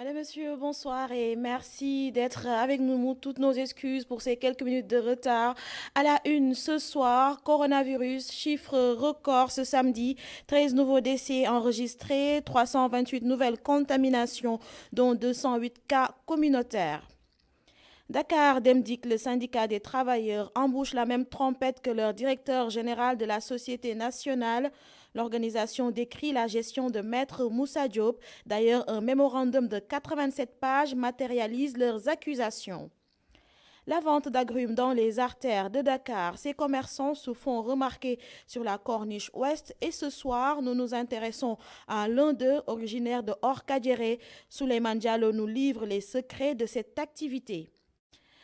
Madame, Monsieur, bonsoir et merci d'être avec nous. Toutes nos excuses pour ces quelques minutes de retard. À la une ce soir, coronavirus, chiffre record ce samedi. 13 nouveaux décès enregistrés, 328 nouvelles contaminations, dont 208 cas communautaires. Dakar Demdik, le syndicat des travailleurs, embouche la même trompette que leur directeur général de la Société nationale. L'organisation décrit la gestion de Maître Moussa Diop. D'ailleurs, un mémorandum de 87 pages matérialise leurs accusations. La vente d'agrumes dans les artères de Dakar, ces commerçants se font remarquer sur la corniche ouest et ce soir, nous nous intéressons à l'un d'eux, originaire de Orkadiéré. Souleymane Diallo nous livre les secrets de cette activité.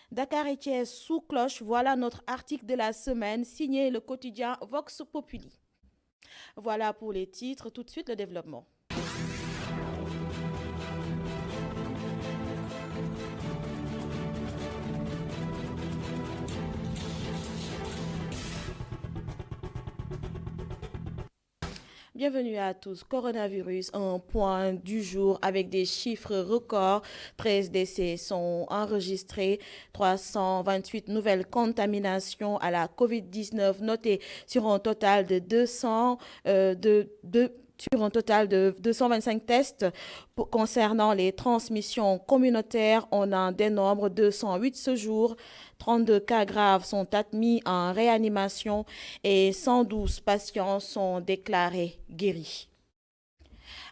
Dakar et Thiès sous cloche, voilà notre article de la semaine signé le quotidien Vox Populi. Voilà pour les titres, tout de suite le développement. Bienvenue à tous. Coronavirus, un point du jour avec des chiffres records. 13 décès sont enregistrés, 328 nouvelles contaminations à la COVID-19 notées sur un total de 225 tests. Concernant les transmissions communautaires, on en dénombre 208 ce jour. 32 cas graves sont admis en réanimation et 112 patients sont déclarés guéris.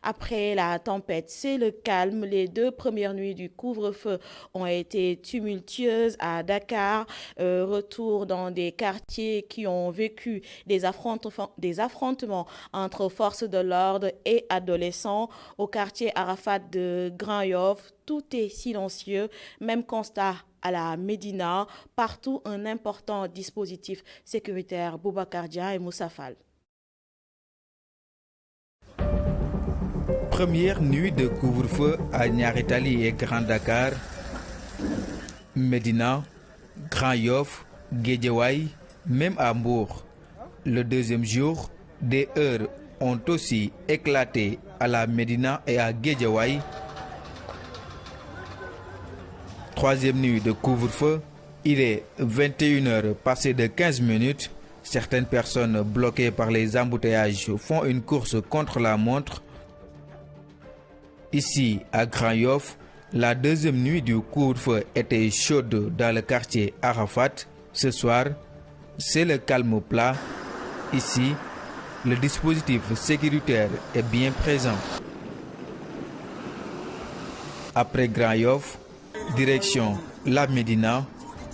Après la tempête, c'est le calme. Les 2 premières nuits du couvre-feu ont été tumultueuses à Dakar. Retour dans des quartiers qui ont vécu des affrontements entre forces de l'ordre et adolescents. Au quartier Arafat de Grand Yoff, tout est silencieux. Même constat à la Médina. Partout, un important dispositif sécuritaire. Boubacar Dia et Moussa Fall. Première nuit de couvre-feu à Niaritali et Grand Dakar, Médina, Grand Yoff, Guédiawaye, même à Mbour. Le deuxième jour, des heurts ont aussi éclaté à la Médina et à Guédiawaye. Troisième nuit de couvre-feu, il est 21h passé de 15 minutes. Certaines personnes bloquées par les embouteillages font une course contre la montre. Ici, à Grand Yoff, la deuxième nuit du couvre-feu était chaude dans le quartier Arafat. Ce soir, c'est le calme plat. Ici, le dispositif sécuritaire est bien présent. Après Grand Yoff, direction La Médina,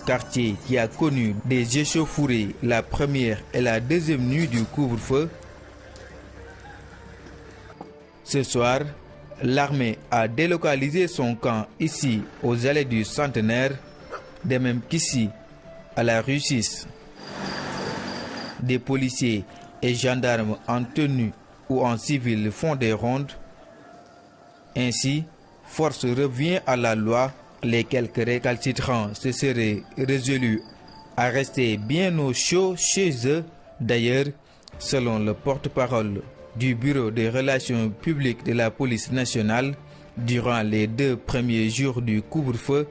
quartier qui a connu des échauffourées la première et la deuxième nuit du couvre-feu. Ce soir, l'armée a délocalisé son camp ici aux allées du Centenaire, de même qu'ici à la rue 6. Des policiers et gendarmes en tenue ou en civil font des rondes. Ainsi, force revient à la loi. Les quelques récalcitrants se seraient résolus à rester bien au chaud chez eux. D'ailleurs, selon le porte-parole du Bureau des relations publiques de la police nationale, durant les 2 premiers jours du couvre-feu,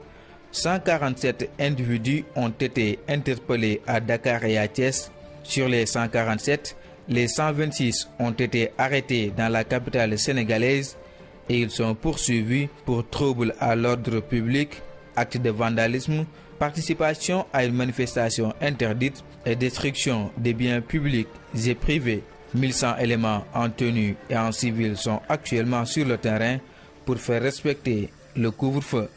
147 individus ont été interpellés à Dakar et à Thiès. Sur les 147, les 126 ont été arrêtés dans la capitale sénégalaise et ils sont poursuivis pour trouble à l'ordre public, acte de vandalisme, participation à une manifestation interdite et destruction des biens publics et privés. 1100 éléments en tenue et en civil sont actuellement sur le terrain pour faire respecter le couvre-feu.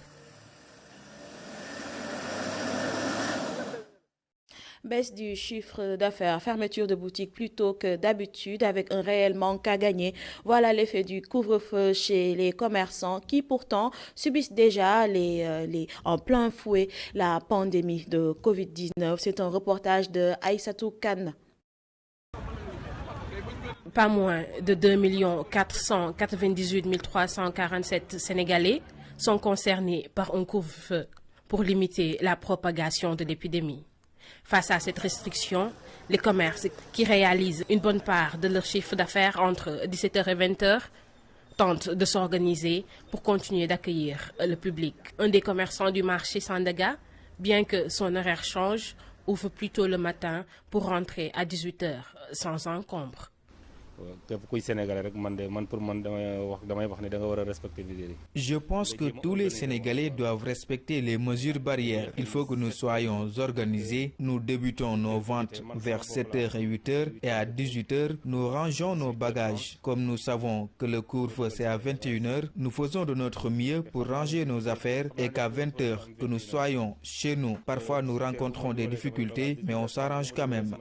Baisse du chiffre d'affaires, fermeture de boutiques plutôt que d'habitude avec un réel manque à gagner. Voilà l'effet du couvre-feu chez les commerçants qui pourtant subissent déjà en plein fouet la pandémie de Covid-19. C'est un reportage de Aïssatou Kane. Pas moins de 2 498 347 Sénégalais sont concernés par un couvre-feu pour limiter la propagation de l'épidémie. Face à cette restriction, les commerces qui réalisent une bonne part de leur chiffre d'affaires entre 17h et 20h tentent de s'organiser pour continuer d'accueillir le public. Un des commerçants du marché Sandaga, bien que son horaire change, ouvre plutôt le matin pour rentrer à 18h sans encombre. Je pense que tous les Sénégalais doivent respecter les mesures barrières. Il faut que nous soyons organisés. Nous débutons nos ventes vers 7h et 8h et à 18h, nous rangeons nos bagages. Comme nous savons que le couvre-feu c'est à 21h, nous faisons de notre mieux pour ranger nos affaires et qu'à 20h, que nous soyons chez nous. Parfois, nous rencontrons des difficultés, mais on s'arrange quand même.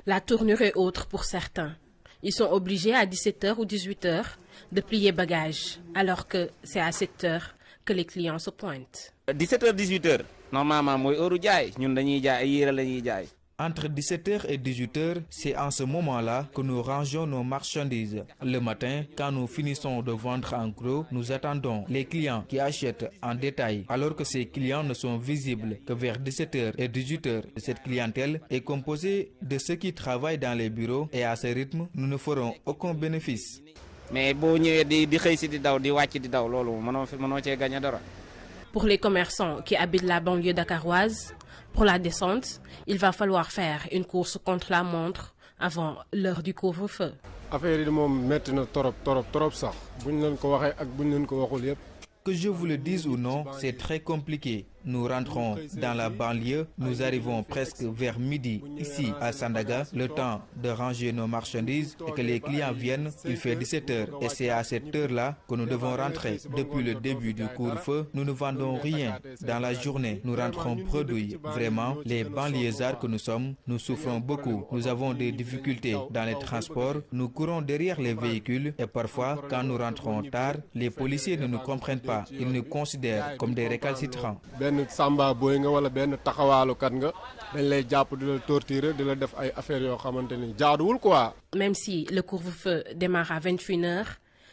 La tournure est autre pour certains. Ils sont obligés à 17h ou 18h de plier bagages, alors que c'est à 7h que les clients se pointent. 17h 18h normalement mooy heure jaay ñun dañuy jaay ay yére la ñuy jaay. Entre 17h et 18h, c'est en ce moment-là que nous rangeons nos marchandises. Le matin, quand nous finissons de vendre en gros, nous attendons les clients qui achètent en détail, alors que ces clients ne sont visibles que vers 17h et 18h. Cette clientèle est composée de ceux qui travaillent dans les bureaux et à ce rythme, nous ne ferons aucun bénéfice. Mais boo ñëwee di xëy si di daw di wàcc di daw loolu mënoo cee gagner dara. Pour les commerçants qui habitent la banlieue dakaroise, pour la descente, il va falloir faire une course contre la montre avant l'heure du couvre-feu. Affaire yi moom metti na torop sax buñ leen ko waxee ak buñ leen ko waxul yépp. Que je vous le dise ou non, c'est très compliqué. Nous rentrons dans la banlieue, nous arrivons presque vers midi ici à Sandaga, le temps de ranger nos marchandises et que les clients viennent, il fait 17h et c'est à cette heure-là que nous devons rentrer. Depuis le début du couvre-feu, nous ne vendons rien. Dans la journée, nous rentrons bredouilles. Vraiment, les banlieusards que nous sommes, nous souffrons beaucoup. Nous avons des difficultés dans les transports, nous courons derrière les véhicules et parfois, quand nous rentrons tard, les policiers ne nous comprennent pas. Ils nous considèrent comme des récalcitrants. Samba boy nga wala ben taxawaalukat nga dañ lay japp di la torturer di la def ay affaires yo xamanteni jaaduwul quoi. Même si le couvre-feu démarre à 21h,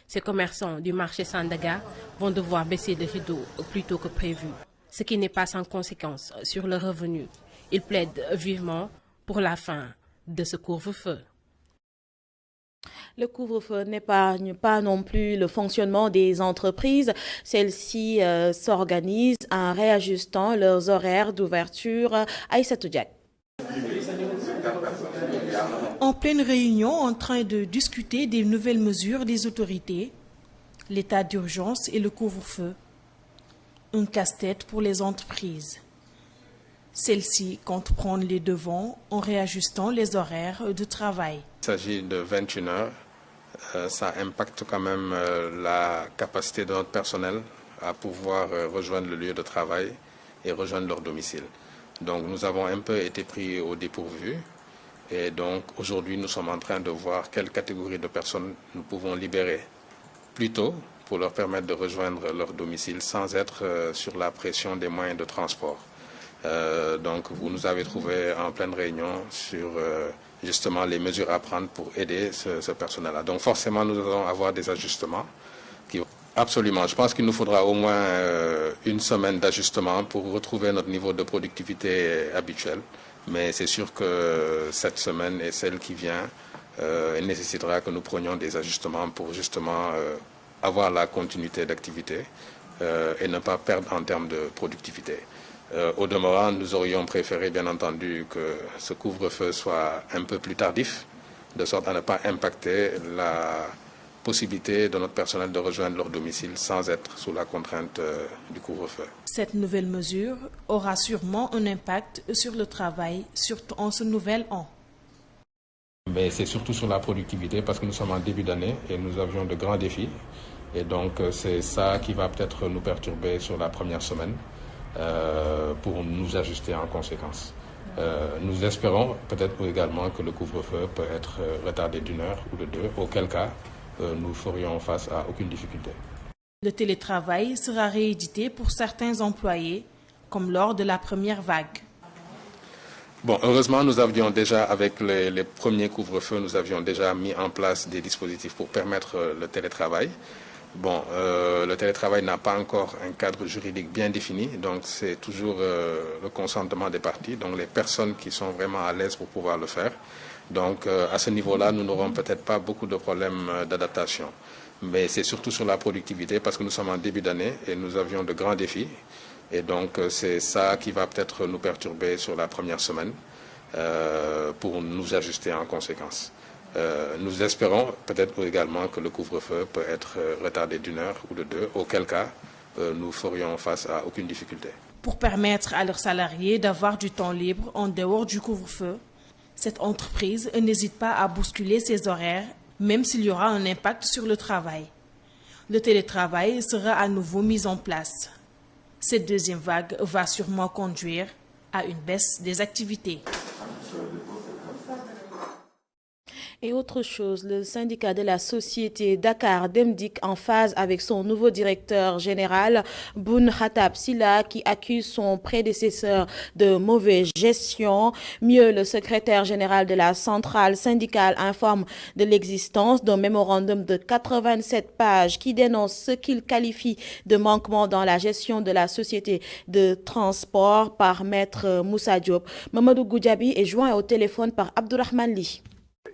ces commerçants du marché Sandaga vont devoir baisser le rideau plus tôt que prévu, ce qui n'est pas sans conséquence sur le revenu. Ils plaident vivement pour la fin de ce couvre-feu. Le couvre-feu n'épargne pas non plus le fonctionnement des entreprises. Celles-ci s'organisent en réajustant leurs horaires d'ouverture. Aïssatou Diack. En pleine réunion, en train de discuter des nouvelles mesures des autorités, l'état d'urgence et le couvre-feu. Un casse-tête pour les entreprises. Celles-ci comptent prendre les devants en réajustant les horaires de travail. Il s'agit de 21 heures. Ça impacte quand même la capacité de notre personnel à pouvoir rejoindre le lieu de travail et rejoindre leur domicile. Donc nous avons un peu été pris au dépourvu et donc aujourd'hui nous sommes en train de voir quelle catégorie de personnes nous pouvons libérer plus tôt pour leur permettre de rejoindre leur domicile sans être sur la pression des moyens de transport. Donc vous nous avez trouvé en pleine réunion sur justement les mesures à prendre pour aider ce personnel-là. Donc forcément nous allons avoir des ajustements. Absolument, je pense qu'il nous faudra au moins une semaine d'ajustement pour retrouver notre niveau de productivité habituel. Mais c'est sûr que cette semaine et celle qui vient nécessitera que nous prenions des ajustements pour justement avoir la continuité d'activité et ne pas perdre en termes de productivité. Au demeurant, nous aurions préféré bien entendu que ce couvre-feu soit un peu plus tardif, de sorte à ne pas impacter la possibilité de notre personnel de rejoindre leur domicile sans être sous la contrainte du couvre-feu. Cette nouvelle mesure aura sûrement un impact sur le travail, surtout en ce nouvel an. Mais c'est surtout sur la productivité parce que nous sommes en début d'année et nous avions de grands défis. Et donc c'est ça qui va peut-être nous perturber sur la première semaine. Pour nous ajuster en conséquence. Nous espérons peut-être également que le couvre-feu peut être retardé d'1 heure ou de 2, auquel cas nous ferions face à aucune difficulté. Le télétravail sera réédité pour certains employés, comme lors de la première vague. Bon, heureusement, nous avions déjà, avec les premiers couvre-feux, nous avions déjà mis en place des dispositifs pour permettre le télétravail. Bon, le télétravail n'a pas encore un cadre juridique bien défini, donc c'est toujours le consentement des parties, donc les personnes qui sont vraiment à l'aise pour pouvoir le faire. Donc à ce niveau-là, nous n'aurons peut-être pas beaucoup de problèmes d'adaptation. Mais c'est surtout sur la productivité parce que nous sommes en début d'année et nous avions de grands défis. Et donc c'est ça qui va peut-être nous perturber sur la première semaine pour nous ajuster en conséquence. Nous espérons peut-être également que le couvre-feu peut être retardé d'1 heure ou de 2, auquel cas nous ferions face à aucune difficulté. Pour permettre à leurs salariés d'avoir du temps libre en dehors du couvre-feu, cette entreprise n'hésite pas à bousculer ses horaires, même s'il y aura un impact sur le travail. Le télétravail sera à nouveau mis en place. Cette deuxième vague va sûrement conduire à une baisse des activités. Et autre chose, le syndicat de la société Dakar Demdik en phase avec son nouveau directeur général, Boun Khatab Silla, qui accuse son prédécesseur de mauvaise gestion. Mieux, le secrétaire général de la centrale syndicale informe de l'existence d'un mémorandum de 87 pages qui dénonce ce qu'il qualifie de manquement dans la gestion de la société de transport par Maître Moussa Diop. Mamadou Goudjabi est joint au téléphone par Abdourahman Li.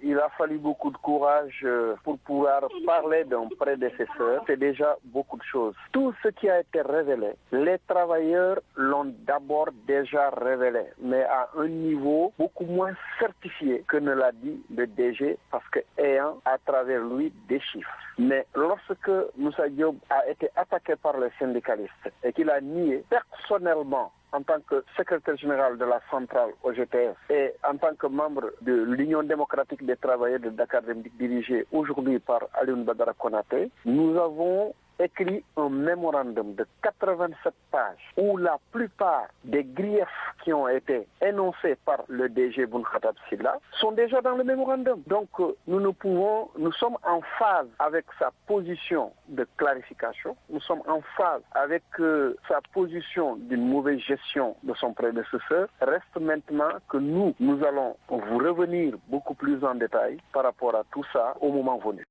Il a fallu beaucoup de courage pour pouvoir parler d'un prédécesseur. C'est déjà beaucoup de choses. Tout ce qui a été révélé, les travailleurs l'ont d'abord déjà révélé, mais à un niveau beaucoup moins certifié que ne l'a dit le DG, parce que ayant à travers lui des chiffres. Mais lorsque Moussa Diop a été attaqué par les syndicalistes et qu'il a nié personnellement en tant que secrétaire général de la centrale OGTF et en tant que membre de l'Union démocratique des travailleurs de Dakar dirigée aujourd'hui par Alioune Badara Konaté, nous avons écrit un mémorandum de 87 pages où la plupart des griefs qui ont été énoncés par le DG Boun Khatab Silla sont déjà dans le mémorandum. Donc nous sommes en phase avec sa position de clarification, nous sommes en phase avec sa position d'une mauvaise gestion de son prédécesseur. Reste maintenant que nous allons vous revenir beaucoup plus en détail par rapport à tout ça au moment venu.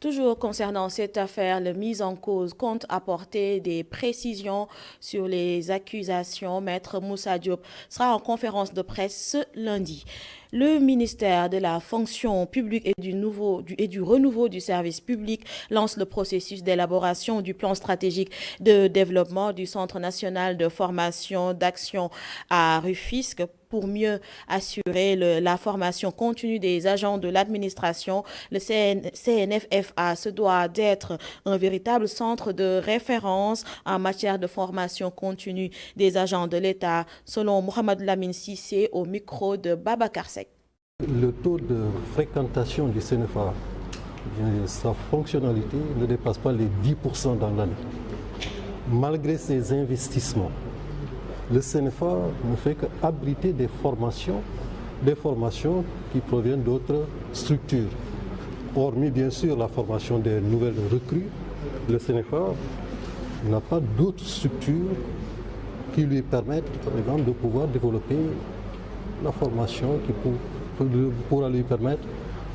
Toujours concernant cette affaire, le mis en cause compte apporter des précisions sur les accusations. Maître Moussa Diop sera en conférence de presse ce lundi. Le ministère de la fonction publique et du renouveau du service public lance le processus d'élaboration du plan stratégique de développement du Centre national de formation d'action à Rufisque pour mieux assurer la formation continue des agents de l'administration. Le CNFFA se doit d'être un véritable centre de référence en matière de formation continue des agents de l'État, selon Mohamed Lamine Sissé au micro de Babacar Seck. Le taux de fréquentation du CNFA, sa fonctionnalité ne dépasse pas les 10% dans l'année. Malgré ces investissements, le CNFA ne fait qu'abriter des formations qui proviennent d'autres structures. Hormis bien sûr la formation des nouvelles recrues, le CNFA n'a pas d'autres structures qui lui permettent, par exemple, de pouvoir développer la formation qui pourra lui permettre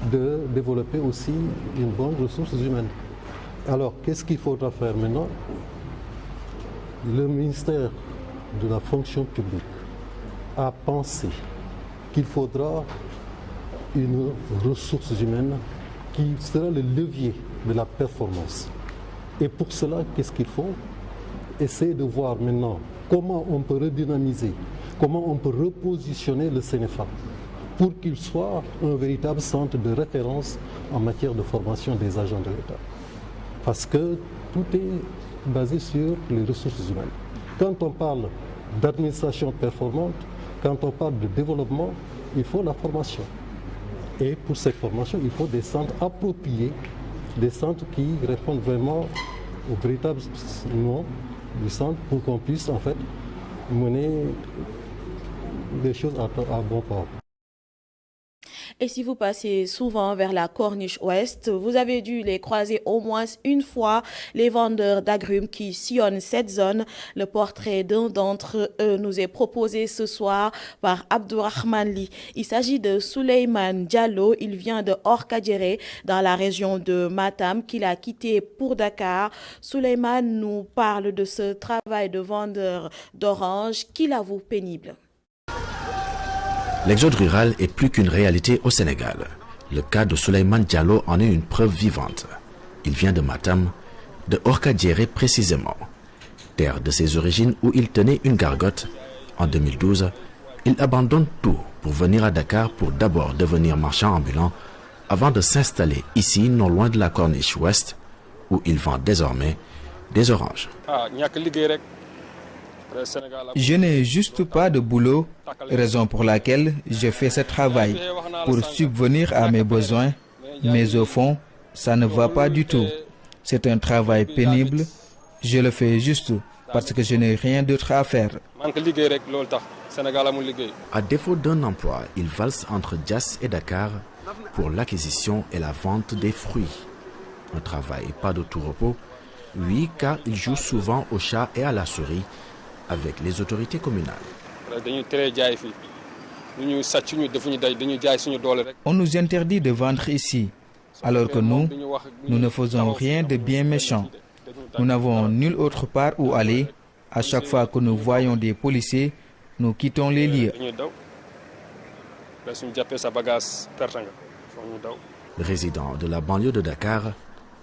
de développer aussi une bonne ressource humaine. Alors, qu'est-ce qu'il faudra faire maintenant? Le ministère de la fonction publique a pensé qu'il faudra une ressource humaine qui sera le levier de la performance. Et pour cela, qu'est-ce qu'il faut? Essayer de voir maintenant comment on peut redynamiser, comment on peut repositionner le CNFA pour qu'il soit un véritable centre de référence en matière de formation des agents de l'État. Parce que tout est basé sur les ressources humaines. Quand on parle d'administration performante, quand on parle de développement, il faut la formation. Et pour cette formation, il faut des centres appropriés, des centres qui répondent vraiment au véritable nom du centre pour qu'on puisse en fait mener des choses à bon port. Et si vous passez souvent vers la Corniche Ouest, vous avez dû les croiser au moins une fois, les vendeurs d'agrumes qui sillonnent cette zone. Le portrait d'un d'entre eux nous est proposé ce soir par Abdourahman Li. Il s'agit de Souleymane Diallo. Il vient de Orkadiéré, dans la région de Matam, qu'il a quitté pour Dakar. Souleymane nous parle de ce travail de vendeur d'oranges qu'il avoue pénible. L'exode rural est plus qu'une réalité au Sénégal. Le cas de Souleymane Diallo en est une preuve vivante. Il vient de Matam, de Orkadiéré précisément, terre de ses origines où il tenait une gargote. En 2012, il abandonne tout pour venir à Dakar pour d'abord devenir marchand ambulant avant de s'installer ici, non loin de la Corniche Ouest, où il vend désormais des oranges. Je n'ai juste pas de boulot, raison pour laquelle je fais ce travail pour subvenir à mes besoins, mais au fond, ça ne va pas du tout. C'est un travail pénible, je le fais juste parce que je n'ai rien d'autre à faire. À défaut d'un emploi, il valse entre Diass et Dakar pour l'acquisition et la vente des fruits. Un travail pas de tout repos, oui, car il joue souvent au chat et à la souris avec les autorités communales. On nous interdit de vendre ici, alors que nous ne faisons rien de bien méchant. Nous n'avons nulle autre part où aller. À chaque fois que nous voyons des policiers, nous quittons les lieux. Résident de la banlieue de Dakar,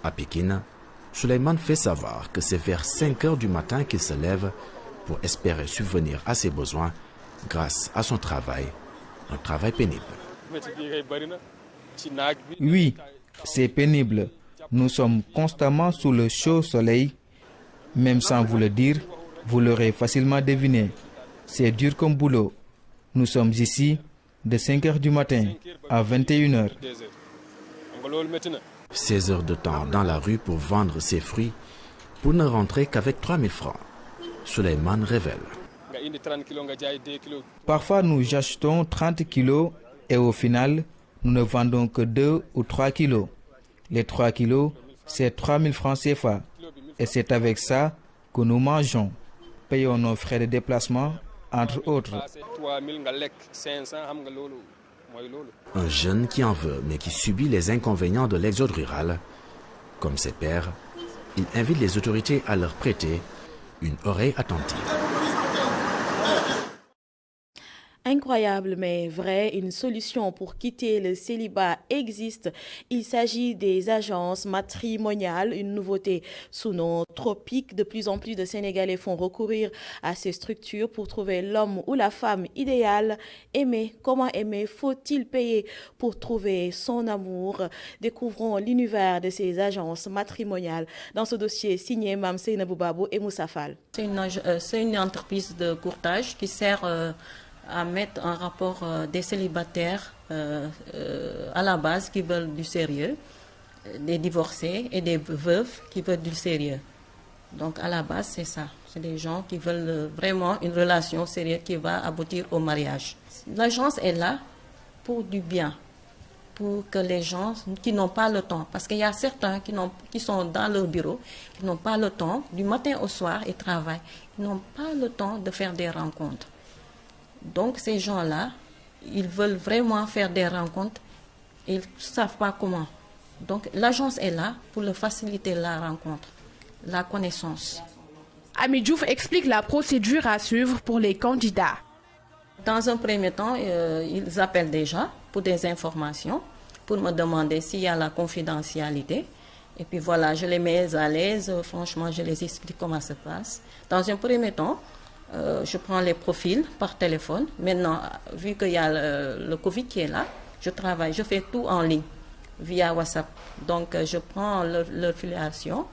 à Pékin, Souleymane fait savoir que c'est vers 5 heures du matin qu'il se lève pour espérer subvenir à ses besoins grâce à son travail, un travail pénible. Oui, c'est pénible. Nous sommes constamment sous le chaud soleil. Même sans vous le dire, vous l'aurez facilement deviné. C'est dur comme boulot. Nous sommes ici de 5 heures du matin à 21 heures. 16 heures de temps dans la rue pour vendre ses fruits, pour ne rentrer qu'avec 3000 francs. Souleymane révèle. Parfois, nous achetons 30 kilos et au final, nous ne vendons que 2 ou 3 kilos. Les 3 kilos, c'est 3000 francs CFA. Et c'est avec ça que nous mangeons. Payons nos frais de déplacement, entre autres. Un jeune qui en veut, mais qui subit les inconvénients de l'exode rural. Comme ses pairs, il invite les autorités à leur prêter une oreille attentive. Incroyable mais vrai, une solution pour quitter le célibat existe. Il s'agit des agences matrimoniales, une nouveauté sous nos tropiques. De plus en plus de Sénégalais font recourir à ces structures pour trouver l'homme ou la femme idéale. Aimer, comment aimer? Faut-il payer pour trouver son amour? Découvrons l'univers de ces agences matrimoniales dans ce dossier signé Mame Seynabou Babou et Moussa Fall. C'est une entreprise de courtage qui sert à mettre en rapport des célibataires à la base qui veulent du sérieux, des divorcés et des veuves qui veulent du sérieux. Donc à la base, c'est ça. C'est des gens qui veulent vraiment une relation sérieuse qui va aboutir au mariage. L'agence est là pour du bien, pour que les gens qui n'ont pas le temps, parce qu'il y a certains qui sont dans leur bureau, qui n'ont pas le temps, du matin au soir, ils travaillent. Ils n'ont pas le temps de faire des rencontres. Donc ces gens-là, ils veulent vraiment faire des rencontres, ils ne savent pas comment. Donc l'agence est là pour leur faciliter la rencontre, la connaissance. Ami Diouf explique la procédure à suivre pour les candidats. Dans un premier temps, ils appellent déjà pour des informations, pour me demander s'il y a la confidentialité. Et puis voilà, je les mets à l'aise, franchement, je les explique comment ça se passe. Dans un premier temps, je prends les profils par téléphone. Maintenant, vu qu'il y a le Covid qui est là, je fais tout en ligne, via WhatsApp. Donc, je prends leur filiation,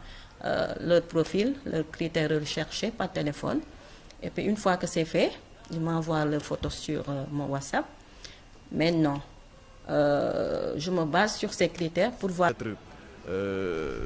leur profil, leurs critères recherchés par téléphone. Et puis, une fois que c'est fait, ils m'envoient leurs photos sur mon WhatsApp. Maintenant, je me base sur ces critères pour voir...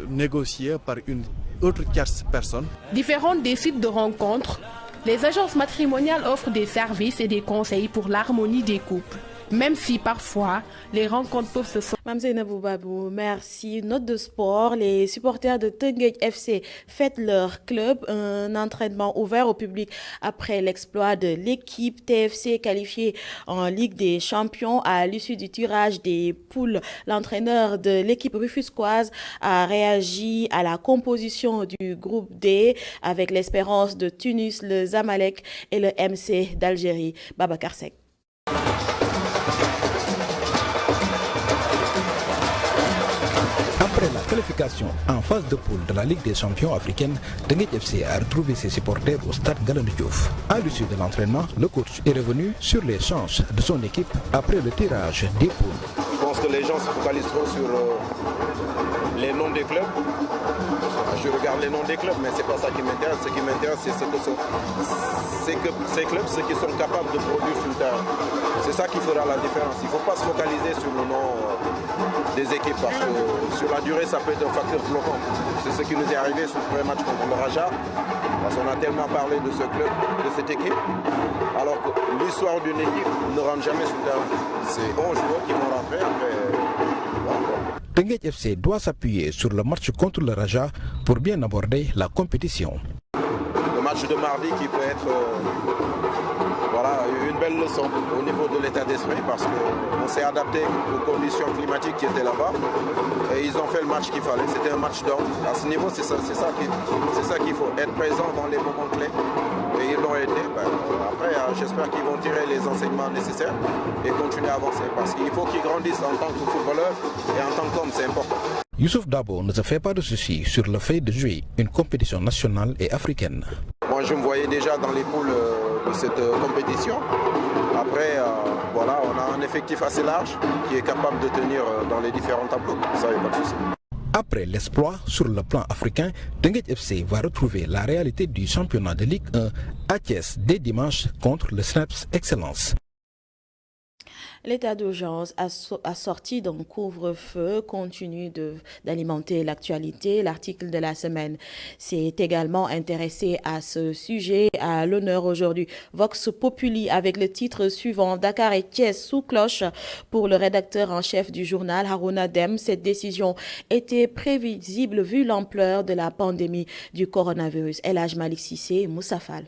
négocié par une autre tierce personne. Différentes des sites de rencontres, les agences matrimoniales offrent des services et des conseils pour l'harmonie des couples. Même si parfois, les rencontres peuvent se faire. Mame Seynabou Babou, merci. Note de sport, les supporters de Teungueth FC fêtent leur club, un entraînement ouvert au public après l'exploit de l'équipe TFC qualifiée en Ligue des Champions à l'issue du tirage des poules. L'entraîneur de l'équipe rufisquoise a réagi à la composition du groupe D avec l'Espérance de Tunis, le Zamalek et le MC d'Algérie. Babacar Seck. qualification en phase de poule de la Ligue des champions africaine, Teungueth FC a retrouvé ses supporters au stade Galandou Diouf. À l'issue de l'entraînement, le coach est revenu sur les chances de son équipe après le tirage des poules. Je pense que les gens se focaliseront sur les noms des clubs. Je regarde les noms des clubs, mais c'est pas ça qui m'intéresse. Ce qui m'intéresse, c'est ce que ces clubs, ce qu'ils sont capables de produire sur le terrain. C'est ça qui fera la différence. Il ne faut pas se focaliser sur le nom des équipes parce que sur la durée, ça peut être un facteur bloquant. C'est ce qui nous est arrivé sur le premier match contre le Raja. Parce qu'on a tellement parlé de ce club, de cette équipe, alors que l'histoire d'une équipe ne rentre jamais sur le terrain. C'est 11 joueurs qui vont rentrer après. Teungueth FC doit s'appuyer sur le match contre le Raja pour bien aborder la compétition. Le match de mardi qui peut être une belle leçon au niveau de l'état d'esprit parce qu'on s'est adapté aux conditions climatiques qui étaient là-bas et ils ont fait le match qu'il fallait. C'était un match d'or. À ce niveau, c'est ça qu'il faut, être présent dans les moments clés. Et ils l'ont été. Après, j'espère qu'ils vont tirer les enseignements nécessaires et continuer à avancer parce qu'il faut qu'ils grandissent en tant que footballeurs et en tant qu'hommes, c'est important. Youssouf Dabo ne se fait pas de soucis sur le fait de jouer une compétition nationale et africaine. Moi, je me voyais déjà dans les poules de cette compétition. Après, on a un effectif assez large qui est capable de tenir dans les différents tableaux. Ça, il n'y a pas de souci. Après l'exploit sur le plan africain, Teungueth FC va retrouver la réalité du championnat de Ligue 1 à Thiès dès dimanche contre le Snaps Excellence. L'état d'urgence assorti d'un couvre-feu continue d'alimenter l'actualité. L'article de la semaine s'est également intéressé à ce sujet. À l'honneur aujourd'hui, Vox Populi avec le titre suivant « Dakar et Thiès sous cloche » pour le rédacteur en chef du journal Harouna Dème. Cette décision était prévisible vu l'ampleur de la pandémie du coronavirus. El Hadj Malick Cissé et Moussa Fall.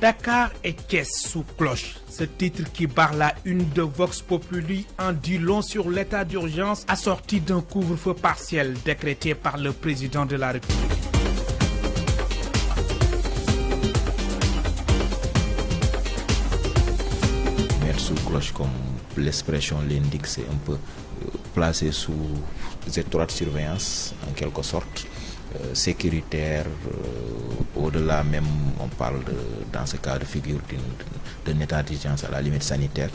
Dakar et Thiès sous cloche. Ce titre qui barre la une de Vox Populi en dit long sur l'état d'urgence assorti d'un couvre-feu partiel décrété par le président de la République. Mettre sous cloche, comme l'expression l'indique, c'est un peu placé sous étroite surveillance en quelque sorte. Sécuritaire, au-delà même, on parle dans ce cas de figure d'un état d'urgence à la limite sanitaire.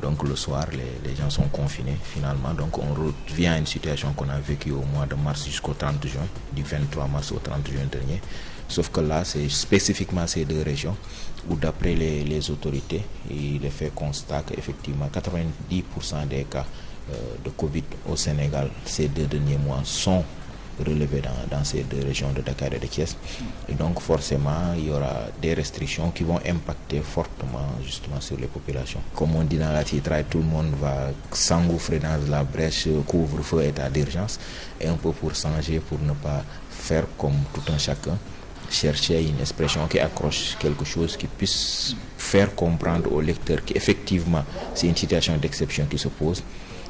Donc le soir, les gens sont confinés finalement. Donc on revient à une situation qu'on a vécue au mois de mars jusqu'au 30 juin, du 23 mars au 30 juin dernier. Sauf que là, c'est spécifiquement ces deux régions où d'après les autorités, il est fait constat qu'effectivement 90% des cas de Covid au Sénégal ces 2 derniers mois sont relevés dans ces deux régions de Dakar et de Thiès. Et donc forcément, il y aura des restrictions qui vont impacter fortement justement sur les populations. Comme on dit dans la titraille, tout le monde va s'engouffrer dans la brèche couvre-feu, état d'urgence, et un peu pour changer, pour ne pas faire comme tout un chacun, chercher une expression qui accroche quelque chose qui puisse faire comprendre au lecteur qu'effectivement, c'est une situation d'exception qui se pose,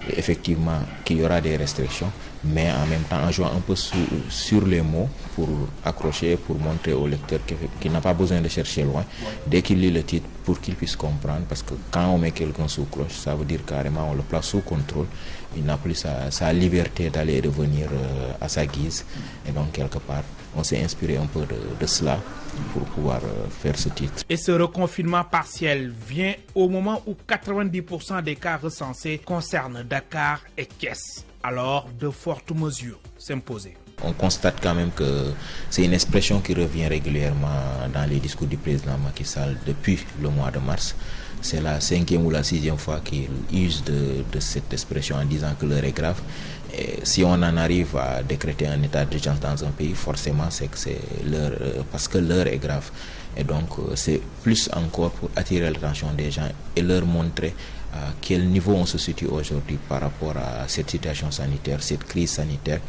et effectivement qu'il y aura des restrictions, mais en même temps en jouant un peu sur les mots pour accrocher, pour montrer au lecteur qu'il n'a pas besoin de chercher loin dès qu'il lit le titre pour qu'il puisse comprendre, parce que quand on met quelqu'un sous cloche, ça veut dire carrément on le place sous contrôle, il n'a plus sa liberté d'aller et de venir à sa guise, et donc quelque part on s'est inspiré un peu de cela pour pouvoir faire ce titre. Et ce reconfinement partiel vient au moment où 90% des cas recensés concernent Dakar et Thiès. Alors, de fortes mesures s'imposaient. On constate quand même que c'est une expression qui revient régulièrement dans les discours du président Macky Sall depuis le mois de mars. C'est la 5e ou la 6e fois qu'il use de cette expression en disant que l'heure est grave. Et si on en arrive à décréter un état d'urgence dans un pays, forcément c'est que c'est l'heure, parce que l'heure est grave. Et donc c'est plus encore pour attirer l'attention des gens et leur montrer à quel niveau on se situe aujourd'hui par rapport à cette situation sanitaire, cette crise sanitaire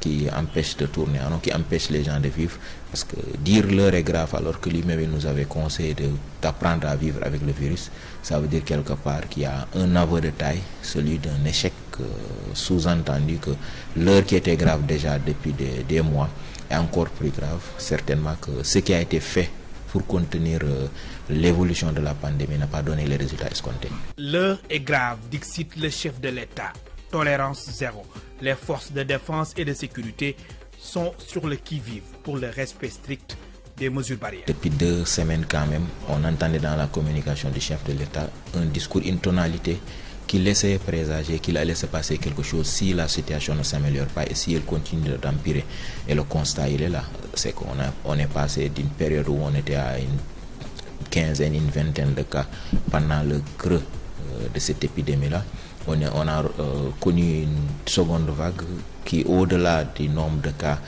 qui empêche de tourner, alors qui empêche les gens de vivre. Parce que dire l'heure est grave alors que lui-même il nous avait conseillé d'apprendre à vivre avec le virus, ça veut dire quelque part qu'il y a un aveu de taille, celui d'un échec, sous-entendu que l'heure qui était grave déjà depuis des mois est encore plus grave. Certainement que ce qui a été fait pour contenir l'évolution de la pandémie n'a pas donné les résultats escomptés. L'heure est grave, dixit le chef de l'État. Tolérance zéro. Les forces de défense et de sécurité sont sur le qui-vive pour le respect strict des mesures barrières. Depuis 2 semaines quand même, on entendait dans la communication du chef de l'État un discours, une tonalité qui laissait présager qu'il allait se passer quelque chose si la situation ne s'améliore pas et si elle continue d'empirer. Et le constat, il est là. C'est qu'on est passé d'une période où on était à une quinzaine, une vingtaine de cas pendant le creux de cette épidémie-là. On a connu une seconde vague qui, au-delà du nombre de cas,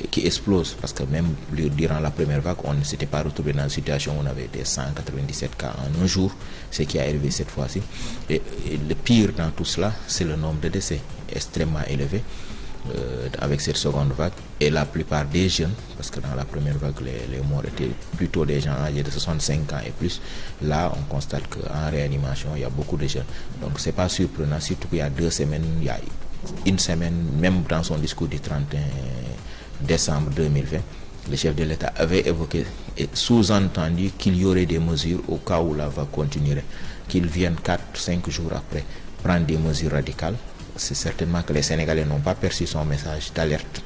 qui explose, parce que même durant la première vague, on ne s'était pas retrouvé dans une situation où on avait des 197 cas en un jour, ce qui est arrivé cette fois-ci. Et le pire dans tout cela, c'est le nombre de décès extrêmement élevé avec cette seconde vague. Et la plupart des jeunes, parce que dans la première vague, les morts étaient plutôt des gens âgés de 65 ans et plus. Là, on constate qu'en réanimation, il y a beaucoup de jeunes. Donc, c'est pas surprenant, surtout qu'il y a 2 semaines, il y a une semaine, même dans son discours du 31 décembre 2020, le chef de l'État avait évoqué et sous-entendu qu'il y aurait des mesures au cas où la vague continuerait, qu'il vienne 4-5 jours après prendre des mesures radicales. C'est certainement que les Sénégalais n'ont pas perçu son message d'alerte.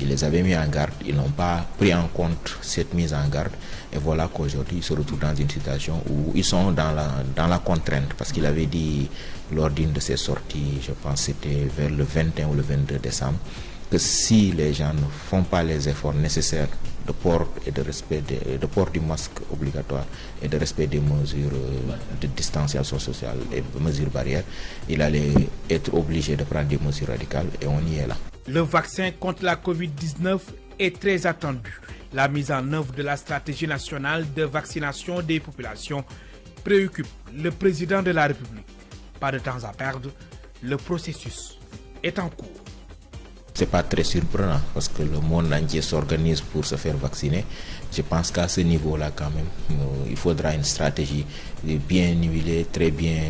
Il les avait mis en garde, ils n'ont pas pris en compte cette mise en garde. Et voilà qu'aujourd'hui, ils se retrouvent dans une situation où ils sont dans la contrainte. Parce qu'il avait dit lors d'une de ses sorties, je pense que c'était vers le 21 ou le 22 décembre, que si les gens ne font pas les efforts nécessaires de port et de respect de port du masque obligatoire et de respect des mesures de distanciation sociale et de mesures barrières, il allait être obligé de prendre des mesures radicales et on y est là. Le vaccin contre la Covid-19 est très attendu. La mise en œuvre de la stratégie nationale de vaccination des populations préoccupe le président de la République. Pas de temps à perdre, le processus est en cours. C'est pas très surprenant parce que le monde entier s'organise pour se faire vacciner. Je pense qu'à ce niveau-là, quand même, il faudra une stratégie bien huilée, très bien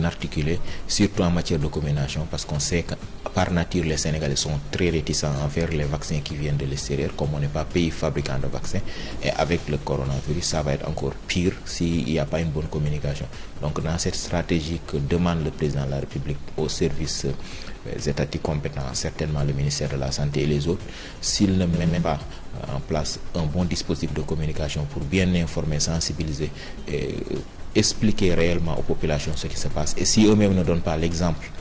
articulée, surtout en matière de communication, parce qu'on sait que par nature, les Sénégalais sont très réticents envers les vaccins qui viennent de l'extérieur, comme on n'est pas pays fabricant de vaccins. Et avec le coronavirus, ça va être encore pire s'il n'y a pas une bonne communication. Donc, dans cette stratégie que demande le président de la République aux services étatiques compétents, certainement le ministère de la Santé et les autres, s'ils ne mettent pas en place un bon dispositif de communication pour bien informer, sensibiliser et expliquer réellement aux populations ce qui se passe. Et si eux-mêmes ne donnent pas l'exemple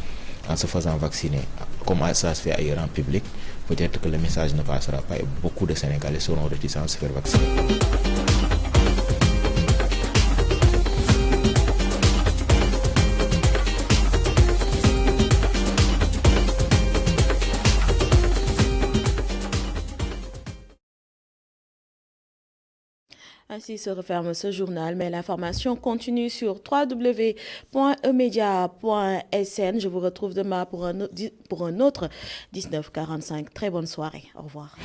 en se faisant vacciner, comme ça se fait ailleurs en public, peut-être que le message ne passera pas et beaucoup de Sénégalais seront réticents à se faire vacciner. Ainsi se referme ce journal, mais l'information continue sur www.emedia.sn. Je vous retrouve demain pour un autre 19h45. Très bonne soirée. Au revoir.